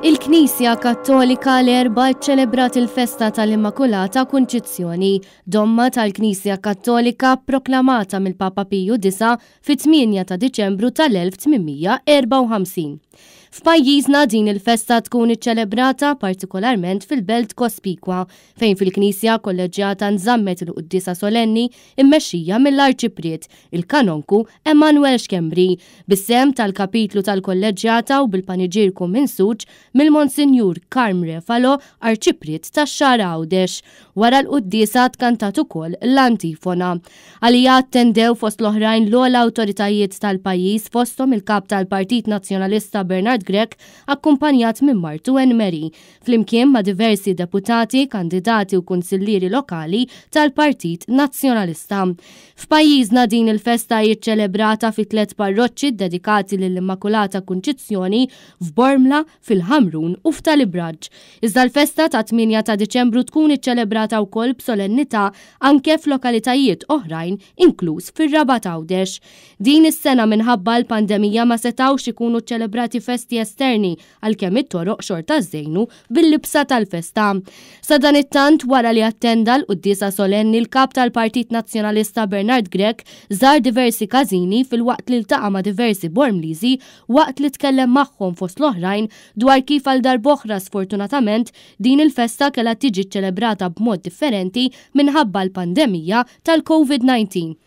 Il-Knisja Kattolika l-erba ċelebrat il-festa tal-Immakulata Kunċizzjoni, domma tal-Knisja Kattolika proklamata mill-Papa Piju IX fit-8 ta' Diċembru tal-1854. F'pajjiżna din il-festa tkun iċċelebrata partikolarment fil-belt kospikwa, fejn fil-Knisja kolleġjata nżammet il-Quddisa solenni immexxija mill-Arċipriet, il-Kanonku Emanuel Xkembri, bis-sem tal-kapitlu tal-kolleġjata u bil-paniġirku minsuġ mill-Monsinjur Karm Refalo, Arċipriet tax-Xahar Għawdex. Wara l-Quddisa tkantat ukoll l-antifona. Għalija attendew fost l-oħrajn l-ogħla awtoritajiet tal-pajjiż fosthom il-kap tal-Partit Nazzjonalista Bernard Grech akkumpanjat minn Martu Enmeri, flimkien ma' diversi deputati, kandidati u kunsillieri lokali tal-Partit Nazzjonalista. F'pajjiżna din il-festa jiċċelebrata fi 3 parroċċi dedikati lill-Immakulata Kunċizzjoni f'Bormla, fil-Ħamrun u f'Talibraġġ. Iżda l-festa ta' 8 ta' Diċembru tkun iċċelebrata wkoll b'solennità anke f'lokalitajiet oħrajn, inkluż fir-Rabat Għawdex. Din is-sena minħabba l-pandemija ma setgħux ikunu ċċelebrati festi esterni għalkemm it-toroq xorta żejnu bil-libsa tal-festa. Sa dan it-tant wara li attenda l-Quddisa solenni l-kap tal-Partit Nazzjonalista Bernard Grech żar diversi każini fil-waqt li ltaqa' ma' diversi Bormliżi waqt li tkellem magħhom fost l-oħrajn dwar kif għal darb'oħra sfortunatament din il-festa kellha tiġi ċċelebrata b'mod differenti minħabba l-pandemija tal-COVID-19.